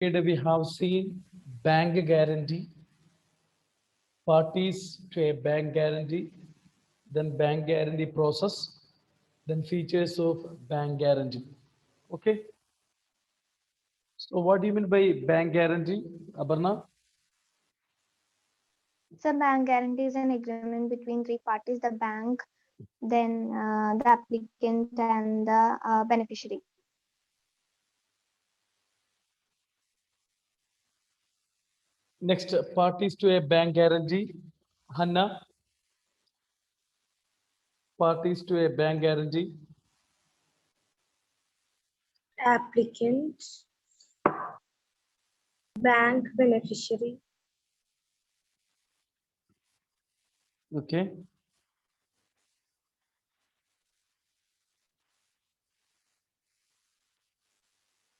Here we have seen bank guarantee, parties to a bank guarantee, then bank guarantee process, then features of bank guarantee. Okay. So what do you mean by bank guarantee, Aparna? So bank guarantee is an agreement between three parties, the bank, then the applicant and the beneficiary. Next, parties to a bank guarantee. Hanna, parties to a bank guarantee. Applicant, bank beneficiary, Okay.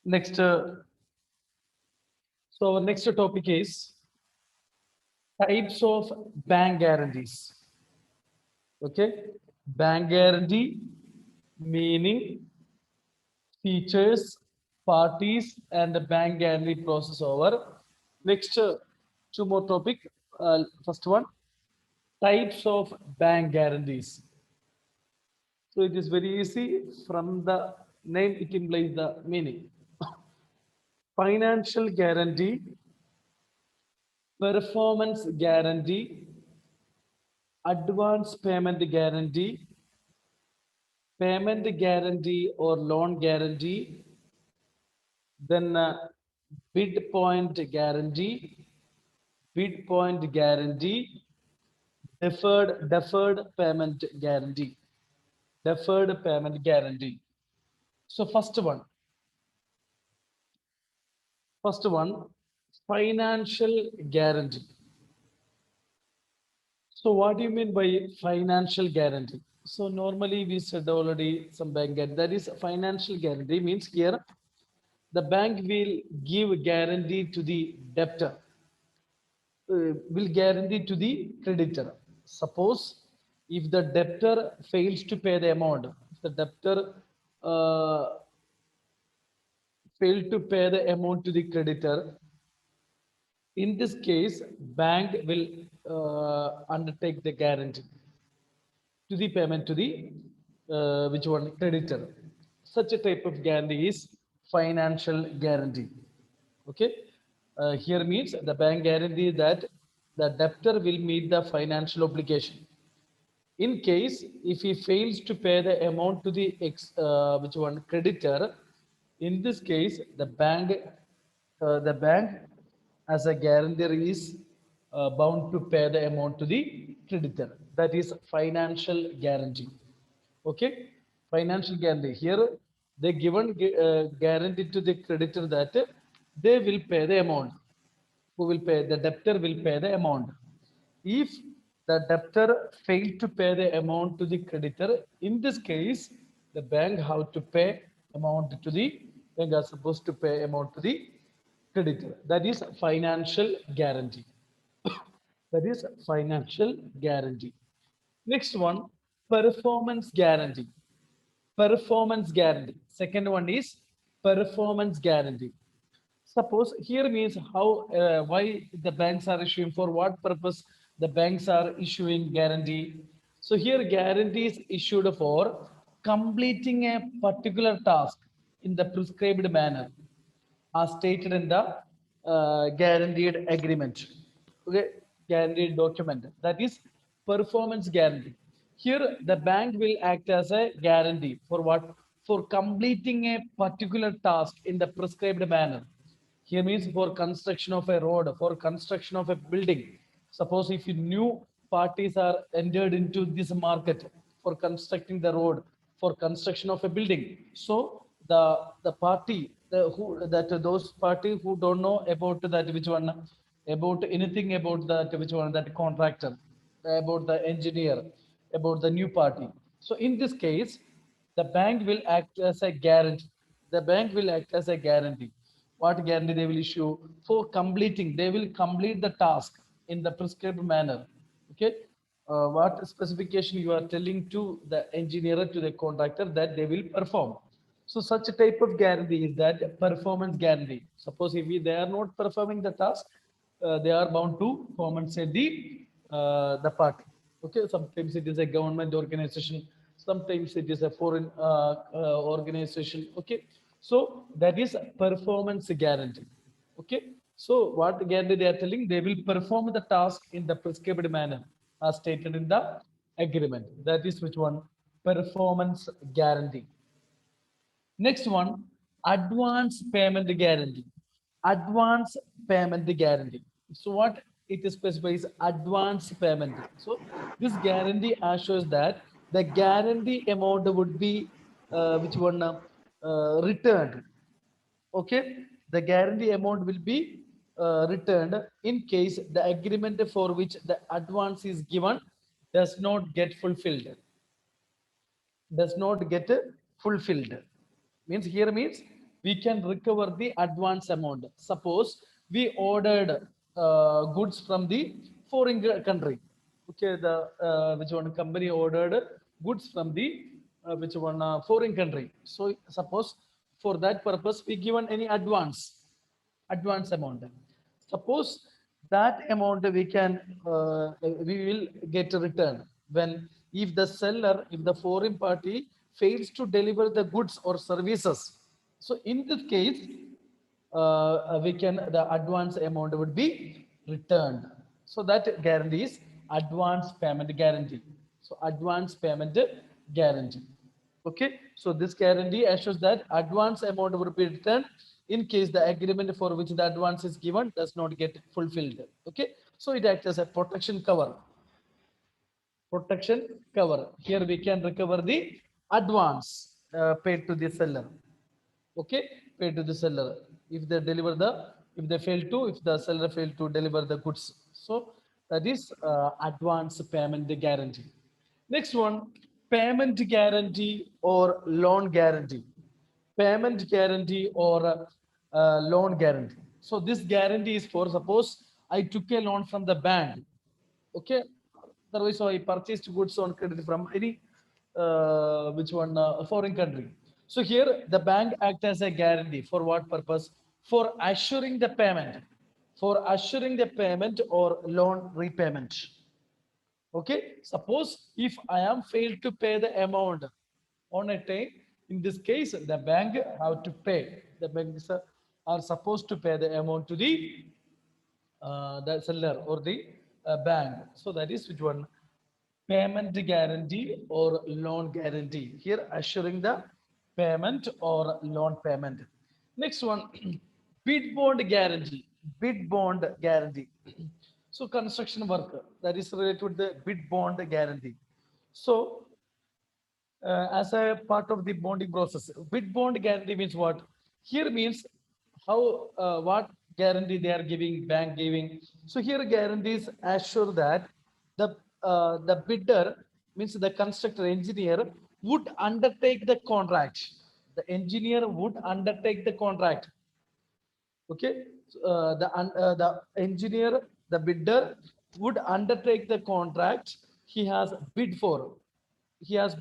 Next, so our next topic is types of bank guarantees. Okay. Bank guarantee meaning, features, parties, and the bank guarantee process over. Next, two more topic. First one, types of bank guarantees. So it is very easy from the name it implies the meaning. Financial guarantee, performance guarantee, advance payment guarantee, payment guarantee or loan guarantee, then bid point guarantee, bid point guarantee, deferred payment guarantee, deferred payment guarantee. So first one, financial guarantee. So what do you mean by financial guarantee? So normally we said already some bank guarantee. That is financial guarantee means here the bank will give guarantee to the debtor, will guarantee to the creditor. Suppose if the debtor fails to pay the amount, if the debtor uh, failed to pay the amount to the creditor, in this case, bank will undertake the guarantee to the payment to the which one creditor. Such a type of guarantee is financial guarantee. Okay, here means the bank guarantee that the debtor will meet the financial obligation. In case if he fails to pay the amount to the which one creditor, in this case the bank as a guarantor is bound to pay the amount to the creditor. That is financial guarantee. Okay, financial guarantee. Here they given guarantee to the creditor that they will pay the amount. Who will pay? The debtor will pay the amount. If the debtor failed to pay the amount to the creditor, in this case the bank have to pay amount to the bank are supposed to pay amount to the creditor. That is financial guarantee. That is financial guarantee. Next one, performance guarantee. Performance guarantee. Second one is performance guarantee. Suppose here means how why the banks are issuing, for what purpose the banks are issuing guarantee. So here guarantee is issued for completing a particular task in the prescribed manner as stated in the guaranteed agreement. Okay, guaranteed document. That is performance guarantee. Here the bank will act as a guarantee for what? For completing a particular task in the prescribed manner. Here means for construction of a road, for construction of a building. Suppose if new parties are entered into this market for constructing the road, for construction of a building. So the party who that those party who don't know about that which one, about anything about that which one, that contractor, about the engineer, about the new party. So in this case the bank will act as a guarantee. The bank will act as a guarantee. What guarantee they will issue? For completing, they will complete the task in the prescribed manner. Okay, what specification you are telling to the engineer, to the contractor, that they will perform. So such a type of guarantee is that performance guarantee. Suppose if they are not performing the task, they are bound to compensate the party. Okay, sometimes it is a government organization, sometimes it is a foreign organization. Okay, so that is performance guarantee. Okay, so what guarantee they are telling? They will perform the task in the prescribed manner as stated in the agreement. That is which one? Performance guarantee. Next one, advance payment guarantee. Advance payment guarantee. So what it specifies advance payment. So this guarantee assures that the guarantee amount would be which one returned. Okay, the guarantee amount will be returned in case the agreement for which the advance is given does not get fulfilled. Does not get fulfilled. Means here means we can recover the advance amount. Suppose we ordered goods from the foreign country. Okay, the which one company ordered goods from the which one foreign country. So suppose for that purpose we given any advance amount. Suppose that amount we will get a return when if the seller, if the foreign party fails to deliver the goods or services. So in this case, the advance amount would be returned. So that guarantee is advance payment guarantee. So advance payment guarantee. Okay, so this guarantee assures that advance amount will be returned in case the agreement for which the advance is given does not get fulfilled. Okay, so it acts as a protection cover. Protection cover. Here we can recover the advance paid to the seller. Okay, paid to the seller if they deliver the, if the seller fail to deliver the goods. So that is advance payment guarantee. Next one, payment guarantee or loan guarantee. Payment guarantee or loan guarantee. So this guarantee is for, suppose I took a loan from the bank. Okay, otherwise so I purchased goods on credit from any which one foreign country. So here the bank act as a guarantee for what purpose? For assuring the payment, for assuring the payment or loan repayment. Okay, suppose if I am failed to pay the amount on a time, in this case the bank have to pay, the banks are supposed to pay the amount to the seller or the bank. So that is which one? Payment guarantee or loan guarantee. Here assuring the payment or loan payment. Next one, bid bond guarantee. Bid bond guarantee. So construction work, that is related to the bid bond guarantee. So as a part of the bonding process. Bid bond guarantee means what? Here means how what guarantee they are giving, bank giving. So here guarantees assure that the bidder means the constructor engineer would undertake the contract. The engineer would undertake the contract. Okay, the engineer, the bidder would undertake the contract he has bid for, he has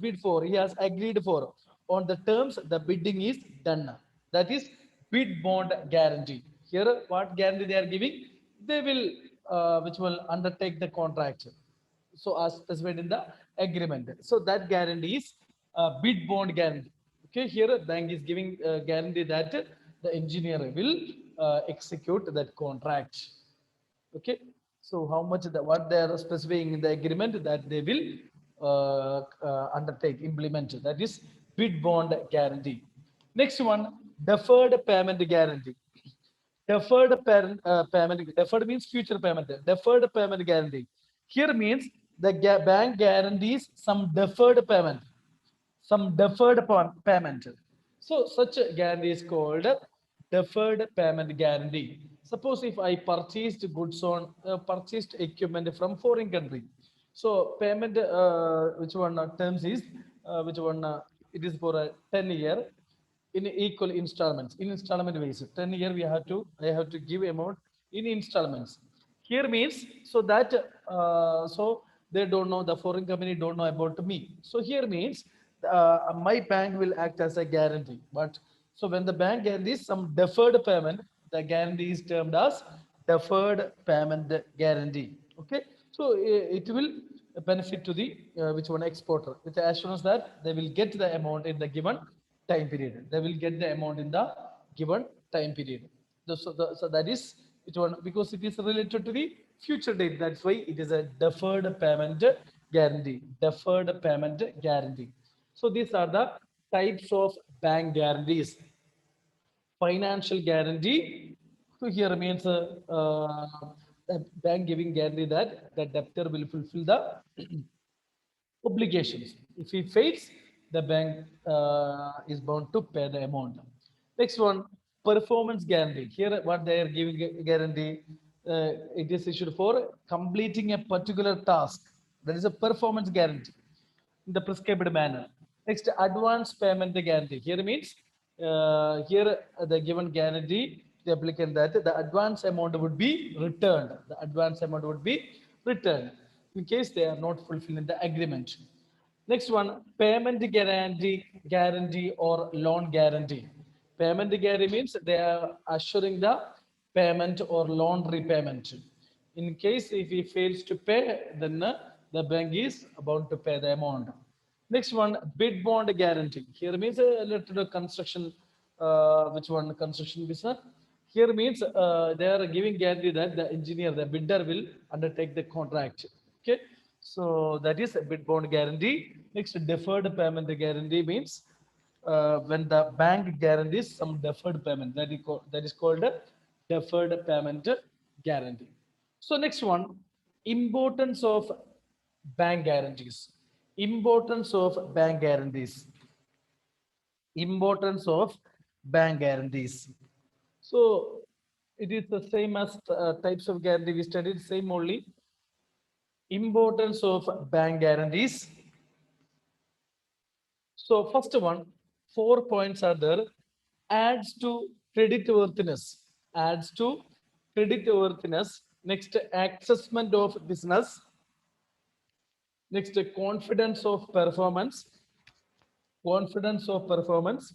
agreed for, on the terms the bidding is done. That is bid bond guarantee. Here what guarantee they are giving? They will which will undertake the contract, so as specified in the agreement. So that guarantee is bid bond guarantee. Okay, here bank is giving guarantee that the engineer will execute that contract. Okay, so how much the what they are specifying in the agreement that they will undertake, implement, that is bid bond guarantee. Next one, deferred payment guarantee. Deferred means future payment. Deferred payment guarantee here means the bank guarantees some deferred payment, payment. So such a guarantee is called deferred payment guarantee. Suppose if I purchased goods on purchased equipment from foreign country, so payment which one terms is which one it is for a 10-year in equal installments, in installment basis. 10-year I have to give amount in installments. Here means so that so they don't know, the foreign company don't know about me. So here means my bank will act as a guarantee. But so when the bank guarantees some deferred payment, the guarantee is termed as deferred payment guarantee. Okay, so it will benefit to the which one exporter with the assurance that they will get the amount in the given time period. They will get the amount in the given time period. So that is which one, because it is related to the future date. That's why it is a deferred payment guarantee. Deferred payment guarantee. So these are the types of bank guarantees. Financial guarantee. So here means the bank giving guarantee that the debtor will fulfill the obligations. If he fails, the bank is bound to pay the amount. Next one, performance guarantee. Here, what they are giving guarantee, it is issued for completing a particular task. That is a performance guarantee in the prescribed manner. Next, advance payment guarantee. Here means here the given guarantee the applicant that the advance amount would be returned. The advance amount would be returned in case they are not fulfilling the agreement. Next one, payment guarantee or loan guarantee. Payment guarantee means they are assuring the payment or loan repayment. In case if he fails to pay, then the bank is bound to pay the amount. Next one, bid bond guarantee. Here means related to construction, which one construction business. Here means they are giving guarantee that the engineer, the bidder will undertake the contract. Okay, so that is a bid bond guarantee. Next, deferred payment guarantee means when the bank guarantees some deferred payment, that is called a deferred payment guarantee. So next one, importance of bank guarantees. Importance of bank guarantees. Importance of bank guarantees. So it is the same as types of guarantee we studied, same only. Importance of bank guarantees. So first one, 4 points are there. Adds to credit worthiness. Adds to credit worthiness. Next, assessment of business. Next, confidence of performance. Confidence of performance.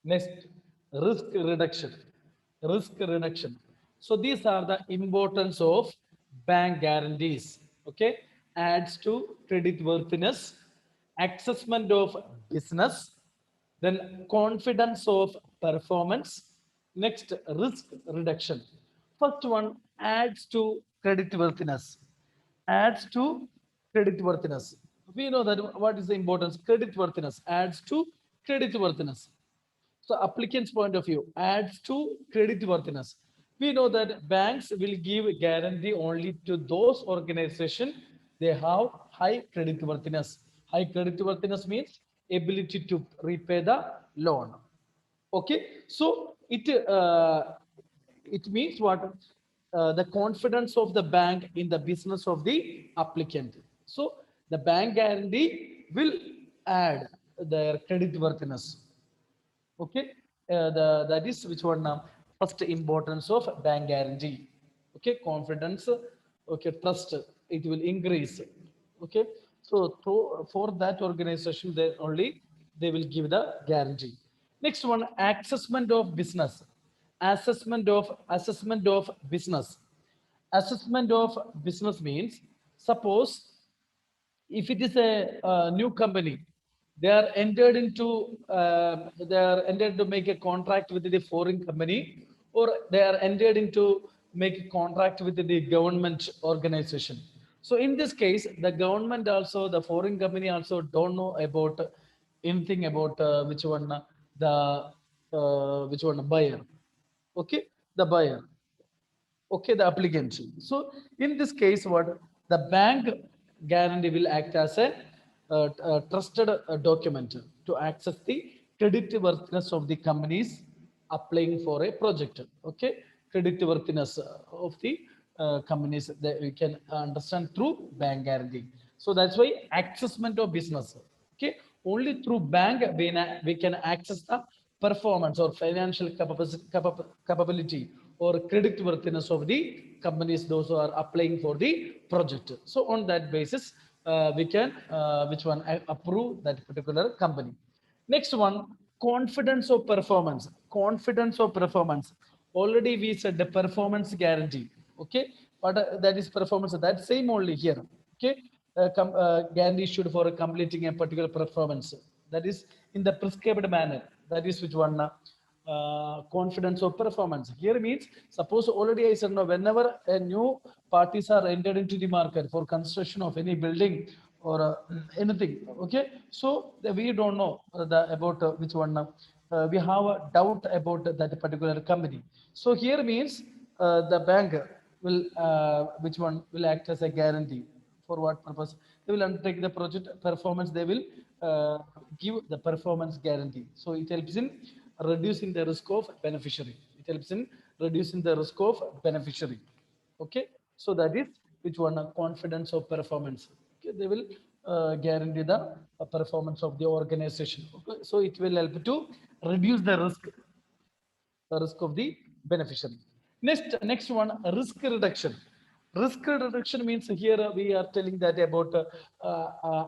Next, risk reduction. Risk reduction. So these are the importance of bank guarantees. Okay, adds to credit worthiness, assessment of business, then confidence of performance. Next, risk reduction. First one, adds to credit worthiness. Adds to credit worthiness. We know that what is the importance? Credit worthiness adds to credit worthiness. So applicant's point of view adds to credit worthiness. We know that banks will give guarantee only to those organizations they have high credit worthiness. High credit worthiness means ability to repay the loan. Okay, so it means what? The confidence of the bank in the business of the applicant. So the bank guarantee will add their credit worthiness. Okay, that is which one now? First importance of bank guarantee. Okay, confidence. Okay, trust. It will increase. Okay, so for that organization, they will give the guarantee. Next one, assessment of business. Assessment of business. Assessment of business means suppose if it is a new company, they are entered to make a contract with the foreign company, or they are entered into make a contract with the government organization. So in this case, the government also, the foreign company also don't know about anything about which one the which one buyer. Okay, the buyer. Okay, the applicant. So in this case, what the bank guarantee will act as a trusted document to access the credit worthiness of the companies applying for a project. Okay, credit worthiness of the companies that we can understand through bank guarantee. So that's why accessment of business. Okay, only through bank we can access the performance or financial capability or credit worthiness of the companies, those who are applying for the project. So on that basis, we can which one approve that particular company. Next one, confidence of performance. Confidence of performance. Already we said the performance guarantee. Okay, but that is performance. That same only here. Okay, guarantee issued for completing a particular performance. That is in the prescribed manner. That is which one? Confidence of performance. Here means suppose already I said no. Whenever a new parties are entered into the market for construction of any building or anything, okay, so we don't know about which one. We have a doubt about that particular company. So here means the bank will which one will act as a guarantee. For what purpose? They will undertake the project performance. They will give the performance guarantee. So it helps in reducing the risk of beneficiary. It helps in reducing the risk of beneficiary. Okay, so that is which one? Confidence of performance. Okay, they will guarantee the performance of the organization. Okay, so it will help to reduce the risk of the beneficiary. Next one, risk reduction. Risk reduction means here we are telling that about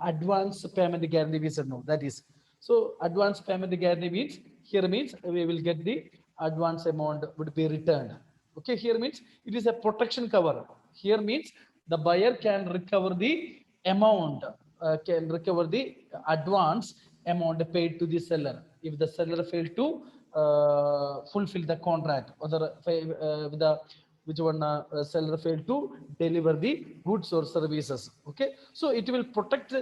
advance payment guarantee. We said no. That is so advance payment guarantee means here means we will get the advance amount would be returned. Okay, here means it is a protection cover. Here means the buyer can recover the amount, can recover the advance amount paid to the seller if the seller failed to fulfill the contract or the which one seller failed to deliver the goods or services. Okay, so it will protect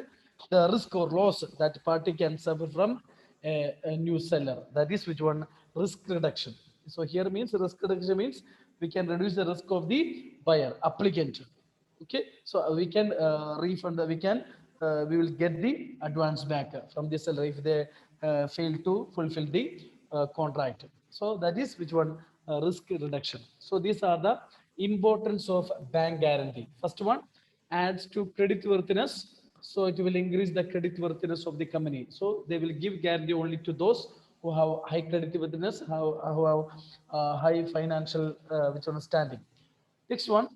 the risk or loss that party can suffer from a new seller. That is which one? Risk reduction. So here means risk reduction means we can reduce the risk of the buyer applicant. Okay, so we can refund, we will get the advance back from the seller if they fail to fulfill the contract. So that is which one? Risk reduction. So these are the importance of bank guarantee. First one, adds to credit worthiness. So it will increase the credit worthiness of the company. So they will give guarantee only to those who have high credit worthiness, who have high financial which one standing. Next one,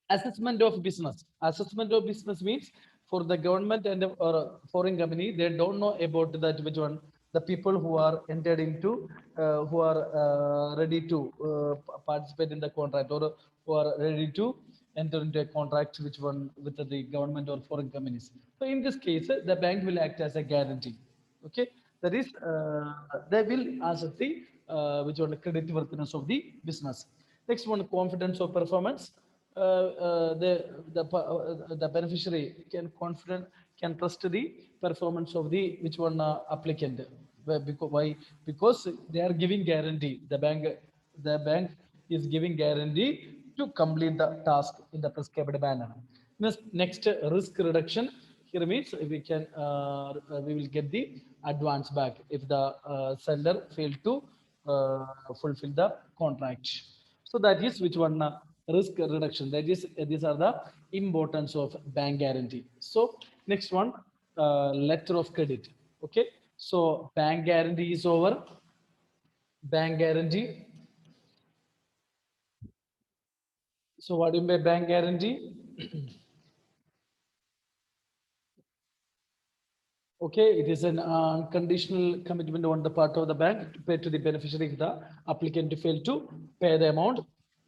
assessment of business. Assessment of business means for the government and or foreign company, they don't know about that which one. The people who are entered into, who are ready to participate in the contract or who are ready to enter into a contract which one with the government or foreign companies. So in this case, the bank will act as a guarantee. Okay, that is they will assess the which one credit worthiness of the business. Next one, confidence of performance. The beneficiary can confident can trust the performance of the which one applicant. Why? Because they are giving guarantee. The bank is giving guarantee to complete the task in the prescribed manner. Next, risk reduction. Here means we will get the advance back if the seller failed to fulfill the contract. So that is which one? Risk reduction. That is these are the importance of bank guarantee. So next one, letter of credit. Okay, so bank guarantee is over. Bank guarantee. So what do you mean by bank guarantee? Okay, it is an unconditional commitment on the part of the bank to pay to the beneficiary if the applicant fail to pay the amount.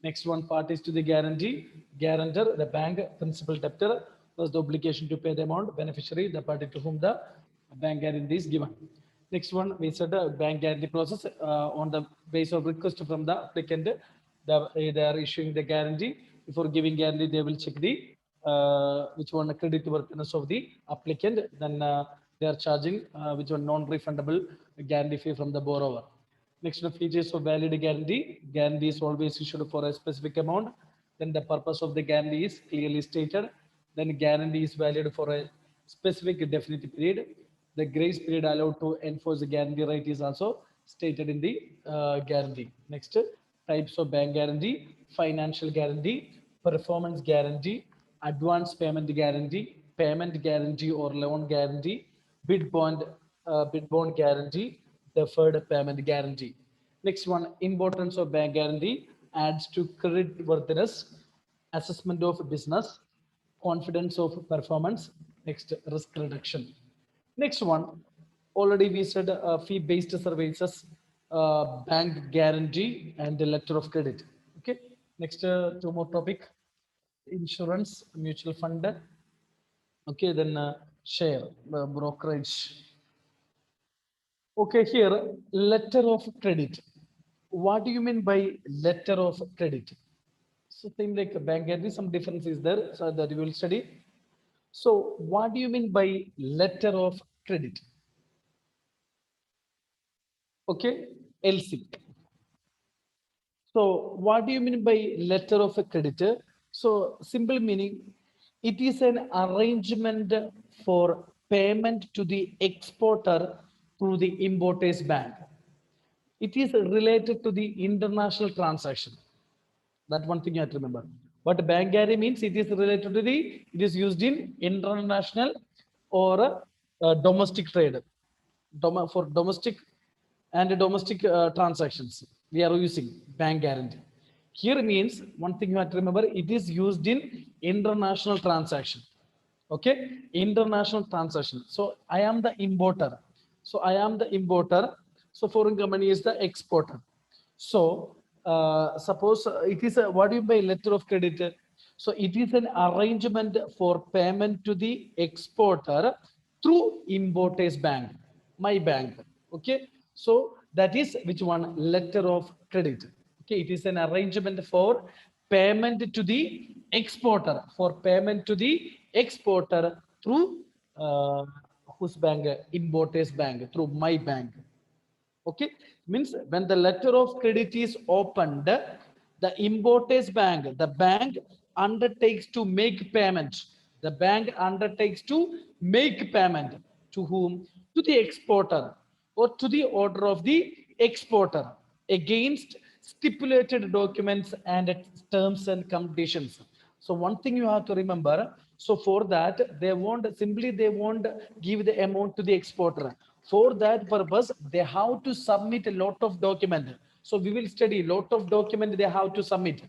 Next one, part is to the guarantee. Guarantor, the bank principal debtor, was the obligation to pay the amount. Beneficiary, the party to whom the bank guarantee is given. Next one, we said the bank guarantee process on the basis of request from the applicant. They are issuing the guarantee. Before giving guarantee, they will check the which one credit worthiness of the applicant. Then they are charging which one non-refundable guarantee fee from the borrower. Next, the features of valid guarantee. Guarantee is always issued for a specific amount. Then the purpose of the guarantee is clearly stated. Then guarantee is valid for a specific definite period. The grace period allowed to enforce the guarantee right is also stated in the guarantee. Next, types of bank guarantee: financial guarantee, performance guarantee, advance payment guarantee or loan guarantee, bid bond guarantee, deferred payment guarantee. Next one, importance of bank guarantee adds to credit worthiness, assessment of business, confidence of performance. Next, risk reduction. Next one, already we said fee-based services, bank guarantee, and the letter of credit. Okay. Next, two more topic: insurance, mutual fund. Okay, then share, brokerage. Okay, here letter of credit. What do you mean by letter of credit? So same like a bank guarantee, some difference is there, so that you will study. So what do you mean by letter of credit? Okay, LC. So what do you mean by letter of a creditor? So simple meaning, it is an arrangement for payment to the exporter through the importer's bank. It is related to the international transaction. That one thing you have to remember. But bank guarantee means it is related to the, it is used in international or domestic trade. For domestic and domestic transactions, we are using bank guarantee. Here means one thing you have to remember, it is used in international transaction. Okay, international transaction. So I am the importer. So I am the importer. So foreign company is the exporter. So suppose it is a, what do you by letter of credit? So it is an arrangement for payment to the exporter through importer's bank, my bank. Okay, so that is which one? Letter of credit. Okay, it is an arrangement for payment to the exporter, for payment to the exporter through whose bank? Importer's bank, through my bank. Okay, means when the letter of credit is opened, the importer's bank, the bank undertakes to make payment. The bank undertakes to make payment to whom? To the exporter or to the order of the exporter against stipulated documents and terms and conditions. So one thing you have to remember, so for that they won't give the amount to the exporter. For that purpose, they have to submit a lot of document. So we will study lot of document they have to submit.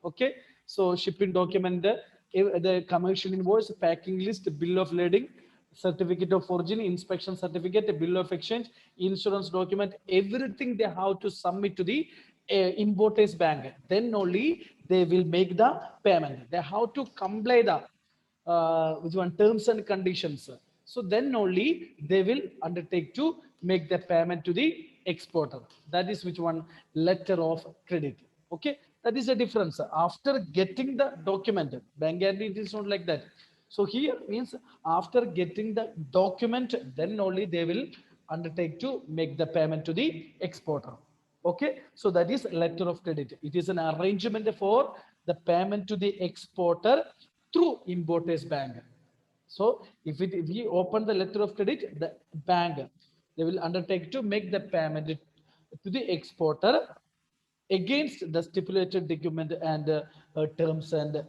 Okay, so shipping document, the commercial invoice, packing list, bill of lading, certificate of origin, inspection certificate, bill of exchange, insurance document, everything they have to submit to the importer's bank. Then only they will make the payment. They have to comply the which one? Terms and conditions. So then only they will undertake to make the payment to the exporter. That is which one? Letter of credit. Okay, that is the difference. After getting the document, bank guarantee it is not like that. So here means after getting the document, then only they will undertake to make the payment to the exporter. Okay, so that is letter of credit. It is an arrangement for the payment to the exporter through importer's bank. So if we open the letter of credit, the bank, they will undertake to make the payment to the exporter against the stipulated document and terms and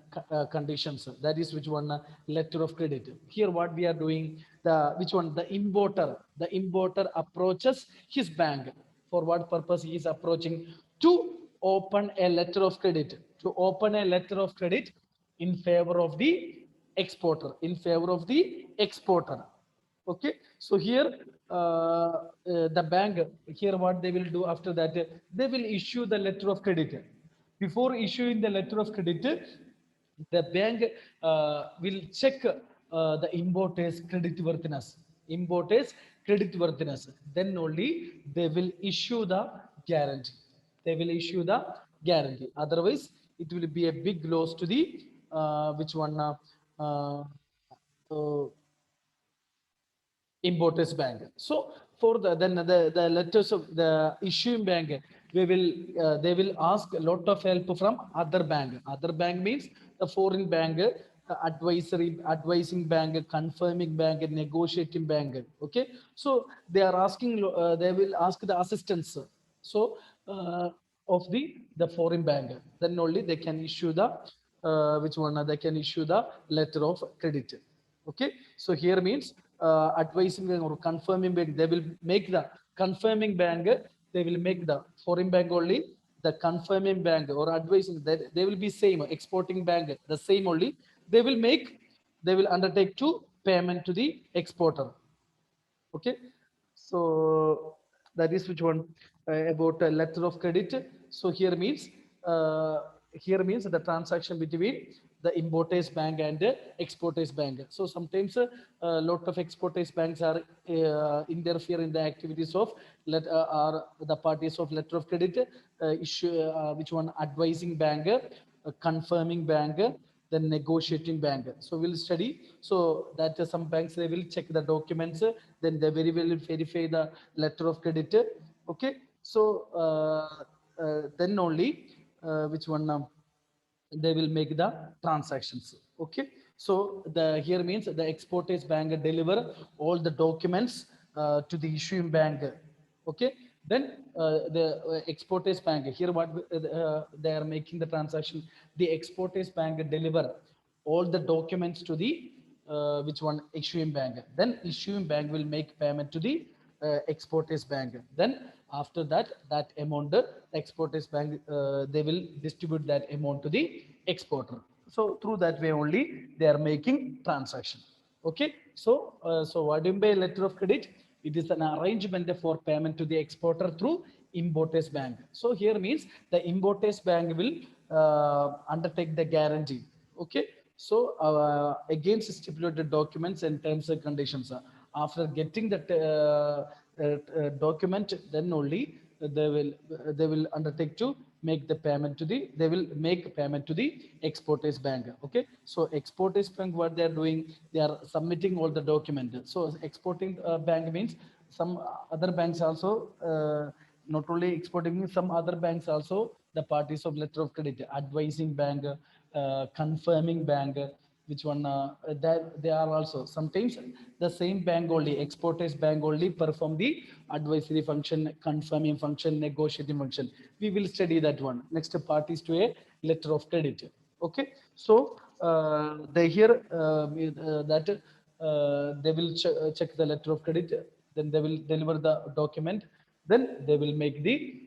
conditions. That is which one? Letter of credit. Here what we are doing, the which one? The importer approaches his bank. For what purpose he is approaching? To open a letter of credit. To open a letter of credit in favor of the exporter, in favor of the exporter. Okay, so here the bank, here what they will do after that, they will issue the letter of credit. Before issuing the letter of credit, the bank will check the importer's credit worthiness. Importer's credit worthiness. Then only they will issue the guarantee. They will issue the guarantee. Otherwise, it will be a big loss to the which one? Uh, importers bank. So for the letters of the issuing bank, they will ask a lot of help from other bank. Other bank means the foreign bank, advising bank, confirming bank, negotiating bank. Okay, so they are asking, they will ask the assistance. So of the foreign bank, then only they can issue the which one? They can issue the letter of credit. Okay, so here means advising or confirming bank, they will make the confirming bank, they will make the foreign bank only, the confirming bank or advising that they will be same, exporting bank the same only, they will make they will undertake to payment to the exporter. Okay, so that is which one about a letter of credit. So uh, here means the transaction between the importers bank and the exporters bank. So sometimes a lot of exporters banks are interfere in the activities of are the parties of letter of credit issue, which one advising bank, confirming bank, then negotiating bank. So we'll study. So that some banks they will check the documents, then they will verify the letter of credit. Okay. So then only which one they will make the transactions. Okay. So the here means the exporters bank deliver all the documents to the issuing bank. Okay. Then the exporters bank here what they are making the transaction. The exporters bank deliver all the documents to the which one issuing bank. Then issuing bank will make payment to the exporters bank. Then after that, that amount the exporters bank they will distribute that amount to the exporter. So through that way only they are making transaction. Okay. So so what do you mean by letter of credit? It is an arrangement for payment to the exporter through importers bank. So here means the importers bank will undertake the guarantee. Okay. So against stipulated documents and terms and conditions. After getting that document, then only they will undertake to make the payment to the they will make payment to the exporters bank. Okay. So exporters bank what they are doing, they are submitting all the document. So exporting bank means some other banks also not only exporting, some other banks also the parties of letter of credit, advising bank, confirming bank, which one that they are also sometimes the same bank only, exporters bank only perform the advisory function, confirming function, negotiating function. We will study that one. Next part is to a letter of credit. Okay. So they here that they will check the letter of credit, then they will deliver the document, then they will make the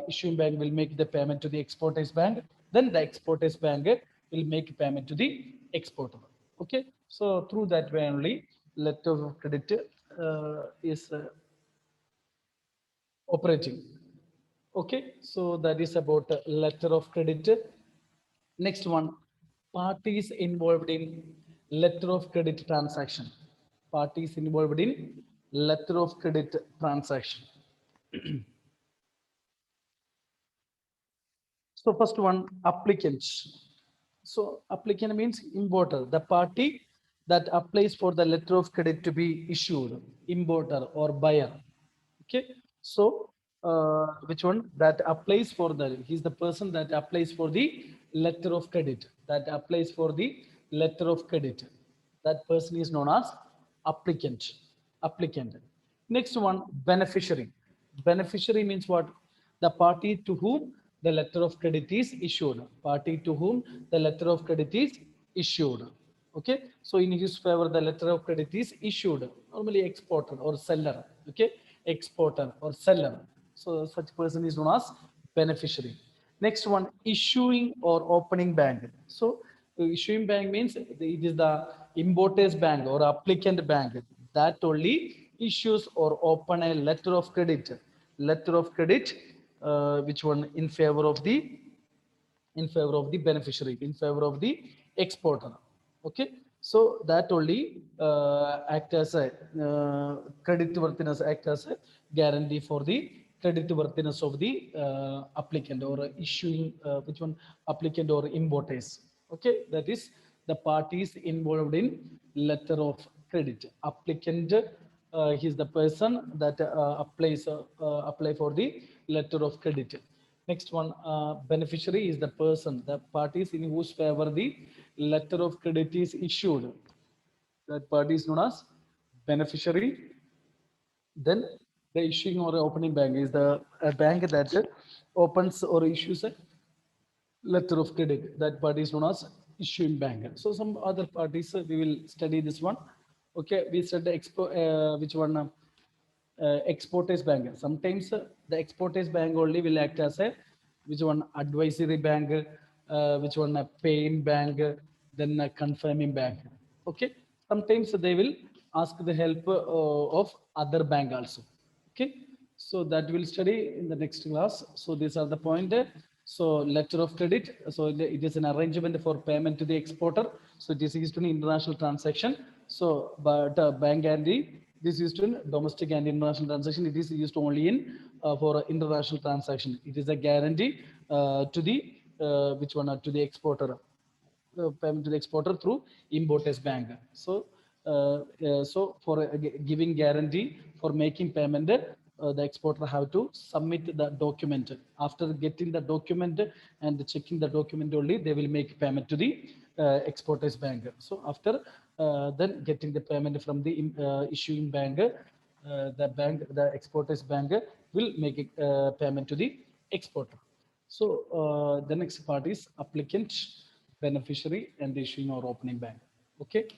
issuing bank will make the payment to the exporters bank, then the exporters bank will make payment to the exporter. Okay. So through that way only letter of credit is operating. Okay. So that is about letter of credit. Next one, parties involved in letter of credit transaction. Parties involved in letter of credit transaction. So first one, applicants. So applicant means importer, the party that applies for the letter of credit to be issued, importer or buyer. Okay. So which one that applies for the, he's the person that applies for the letter of credit, that applies for the letter of credit. That person is known as applicant. Applicant. Next one, beneficiary. Beneficiary means what? The party to whom the letter of credit is issued. Party to whom the letter of credit is issued. Okay. So in his favor, the letter of credit is issued. Normally exporter or seller. Okay. Exporter or seller. So such person is known as beneficiary. Next one, issuing or opening bank. So issuing bank means it is the importer's bank or applicant bank that only issues or open a letter of credit. Letter of credit, which one in favor of the beneficiary, in favor of the exporter. Okay. So that only act as a credit worthiness, act as a guarantee for the credit worthiness of the applicant or issuing which one applicant or importers. Okay. That is the parties involved in letter of credit. Applicant, he is the person that apply for the letter of credit. Next one, beneficiary is the person, the parties in whose favor the letter of credit is issued. That party is known as beneficiary. Then the issuing or opening bank is the a bank that opens or issues a letter of credit. That party is known as issuing bank. So some other parties we will study this one. Okay, we said the which one exporters bank. Sometimes the exporters bank only will act as a which one advisory bank, which one a paying bank, then a confirming bank. Okay, sometimes they will ask the help of other bank also. Okay, so that we'll study in the next class. So these are the point. So letter of credit, so it is an arrangement for payment to the exporter. So it is used in international transaction. So but bank guarantee, this is used in domestic and international transaction. It is used only in for international transaction. It is a guarantee to the which one, to the exporter, payment to the exporter through importers bank. So so for giving guarantee for making payment, the exporter have to submit the document. After getting the document and checking the document only, they will make payment to the exporters bank. So after then getting the payment from the issuing bank, the exporters bank will make a payment to the exporter. So the next part is applicant, beneficiary, and issuing or opening bank. Okay.